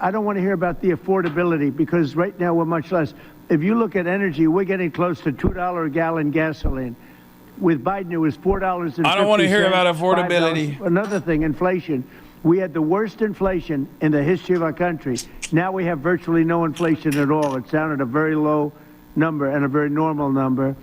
I don't want to hear about the affordability because right now we're much less. If you look at energy, we're getting close to $2 a gallon gasoline. With Biden, it was $4.50. I don't want to hear about affordability. $5. Another thing, inflation. We had the worst inflation in the history of our country. Now we have virtually no inflation at all. It's down at a very low number and a very normal number.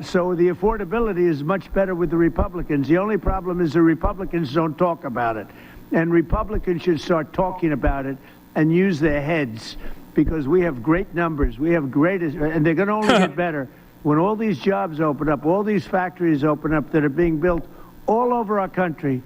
So the affordability is much better with the Republicans. The only problem is the Republicans don't talk about it. And Republicans should start talking about it and use their heads because we have great numbers. We have greatest, and they're going to only get better. When all these jobs open up, all these factories open up that are being built all over our country,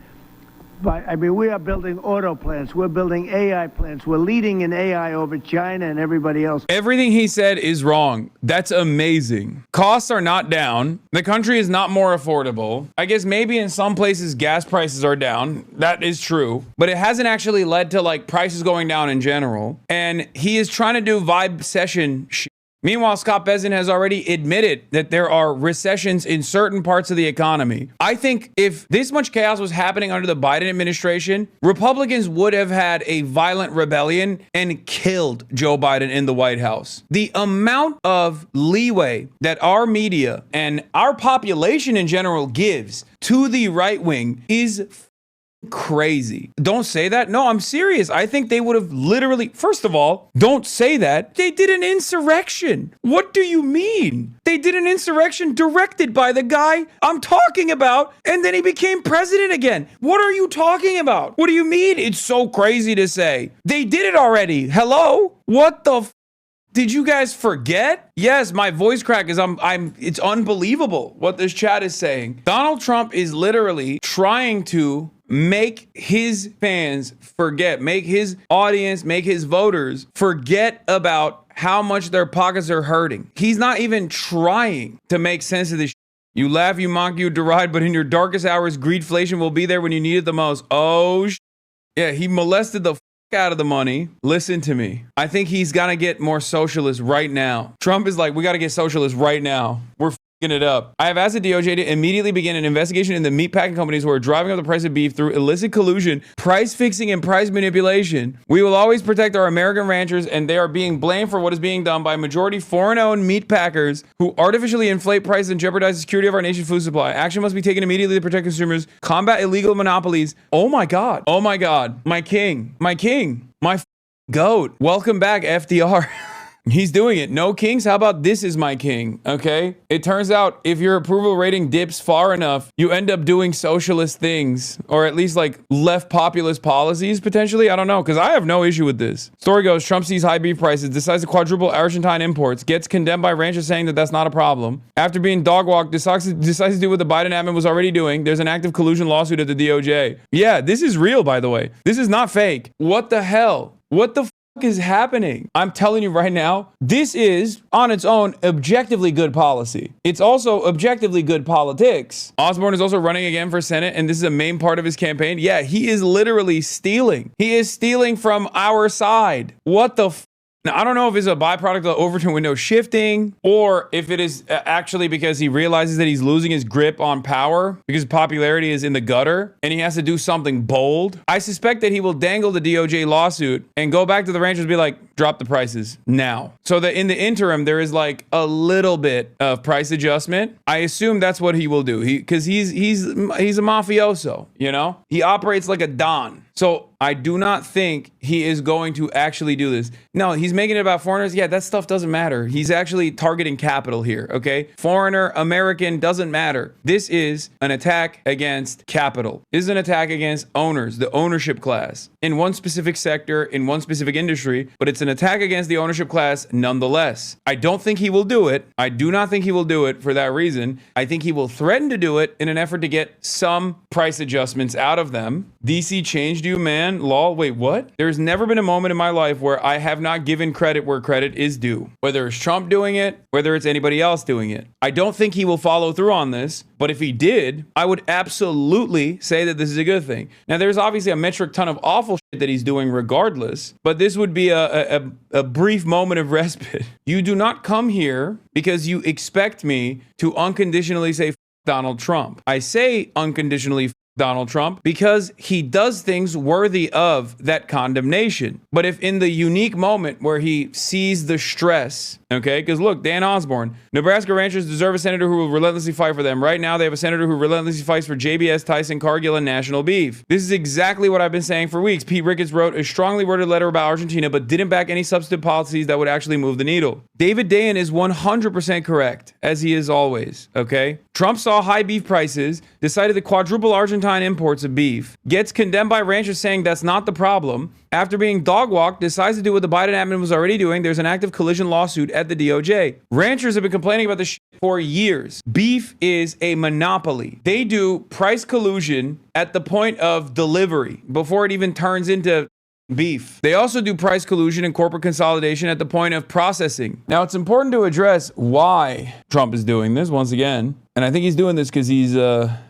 we are building auto plants. We're building AI plants. We're leading in AI over China and everybody else. Everything he said is wrong. That's amazing. Costs are not down. The country is not more affordable. I guess maybe in some places gas prices are down. That is true. But it hasn't actually led to like prices going down in general. And he is trying to do vibe session shit. Meanwhile, Scott Bessent has already admitted that there are recessions in certain parts of the economy. I think if this much chaos was happening under the Biden administration, Republicans would have had a violent rebellion and killed Joe Biden in the White House. The amount of leeway that our media and our population in general gives to the right wing is crazy. Don't say that. No, I'm serious. I think they would have literally, first of all, don't say that. They did an insurrection. What do you mean? They did an insurrection directed by the guy I'm talking about, and then he became president again. What are you talking about? What do you mean? It's so crazy to say. They did it already. Hello? What the did you guys forget? Yes, my voice crack is it's unbelievable what this chat is saying. Donald Trump is literally trying to make his fans forget, make his audience, make his voters forget about how much their pockets are hurting. He's not even trying to make sense of this. You laugh, you mock, you deride, but in your darkest hours, greedflation will be there when you need it the most. Oh, yeah, he molested the out of the money. Listen to me. I think he's got to get more socialist right now. Trump is like, we got to get socialist right now. We're f***ing it up. I have asked the DOJ to immediately begin an investigation in the meatpacking companies who are driving up the price of beef through illicit collusion, price fixing, and price manipulation. We will always protect our American ranchers, and they are being blamed for what is being done by majority foreign-owned meat packers who artificially inflate prices and jeopardize the security of our nation's food supply. Action must be taken immediately to protect consumers, combat illegal monopolies. Oh my God. Oh my God. My king. My king. My goat. Welcome back, FDR. He's doing it. No kings? How about this is my king? Okay. It turns out if your approval rating dips far enough, you end up doing socialist things, or at least like left populist policies potentially. I don't know, because I have no issue with this. Story goes, Trump sees high beef prices, decides to quadruple Argentine imports, gets condemned by ranchers saying that that's not a problem. After being dog walked, decides to do what the Biden admin was already doing. There's an active collusion lawsuit at the DOJ. Yeah, this is real, by the way. This is not fake. What the hell? What the is happening? I'm telling you right now, this is on its own objectively good policy. It's also objectively good politics. Osborne is also running again for Senate, and this is a main part of his campaign. Yeah, he is literally stealing. He is stealing from our side. What the Now, I don't know if it's a byproduct of the Overton window shifting or if it is actually because he realizes that he's losing his grip on power because popularity is in the gutter and he has to do something bold. I suspect that he will dangle the DOJ lawsuit and go back to the ranchers and be like, drop the prices now. So that in the interim, there is like a little bit of price adjustment. I assume that's what he will do. Because he's a mafioso, you know? He operates like a Don. So I do not think he is going to actually do this. No, he's making it about foreigners. Yeah, that stuff doesn't matter. He's actually targeting capital here, okay? Foreigner, American, doesn't matter. This is an attack against capital. This is an attack against owners, the ownership class, in one specific sector, in one specific industry, but it's an attack against the ownership class nonetheless. I don't think he will do it. I do not think he will do it for that reason. I think he will threaten to do it in an effort to get some price adjustments out of them. DC changed you, man. Lol. Wait, what? There's never been a moment in my life where I have not given credit where credit is due. Whether it's Trump doing it, whether it's anybody else doing it. I don't think he will follow through on this, but if he did, I would absolutely say that this is a good thing. Now, there's obviously a metric ton of awful shit that he's doing regardless, but this would be a brief moment of respite. You do not come here because you expect me to unconditionally say Donald Trump. I say unconditionally Donald Trump because he does things worthy of that condemnation. But if in the unique moment where he sees the stress, okay, because look, Dan Osborne, Nebraska ranchers deserve a senator who will relentlessly fight for them. Right now, they have a senator who relentlessly fights for JBS, Tyson, Cargill, and National Beef. This is exactly what I've been saying for weeks. Pete Ricketts wrote a strongly worded letter about Argentina, but didn't back any substantive policies that would actually move the needle. David Dayen is 100% correct, as he is always, okay? Trump saw high beef prices, decided to quadruple Argentine imports of beef, gets condemned by ranchers saying that's not the problem. After being dog walked, decides to do what the Biden admin was already doing. There's an active collision lawsuit at the DOJ. Ranchers have been complaining about this shit for years. Beef is a monopoly. They do price collusion at the point of delivery before it even turns into beef. They also do price collusion and corporate consolidation at the point of processing. Now, it's important to address why Trump is doing this once again. And I think he's doing this because he's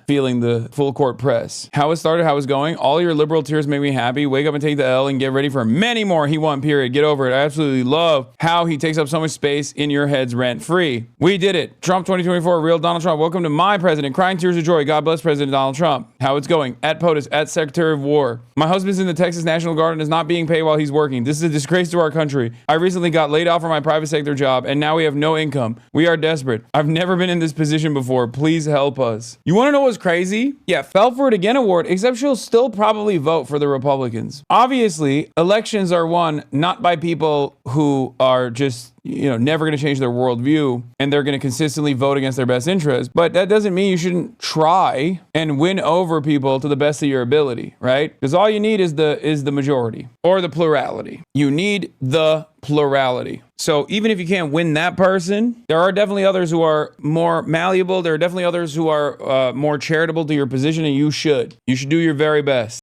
feeling the full court press. How it started, how it's going. All your liberal tears make me happy. Wake up and take the L and get ready for many more he won, period. Get over it. I absolutely love how he takes up so much space in your heads rent free. We did it. Trump 2024, real Donald Trump. Welcome to my president. Crying tears of joy. God bless President Donald Trump. How it's going. At POTUS, at Secretary of War. My husband's in the Texas National Guard and is not being paid while he's working. This is a disgrace to our country. I recently got laid off from my private sector job and now we have no income. We are desperate. I've never been in this position before. Please help us. You want to know what's crazy? Yeah, fell for it again award, except she'll still probably vote for the Republicans. Obviously, elections are won not by people who are just, never going to change their worldview and they're going to consistently vote against their best interest. But that doesn't mean you shouldn't try and win over people to the best of your ability, right? Because all you need is the majority or the plurality. You need the plurality. So even if you can't win that person, there are definitely others who are more malleable. There are definitely others who are more charitable to your position, and you should do your very best.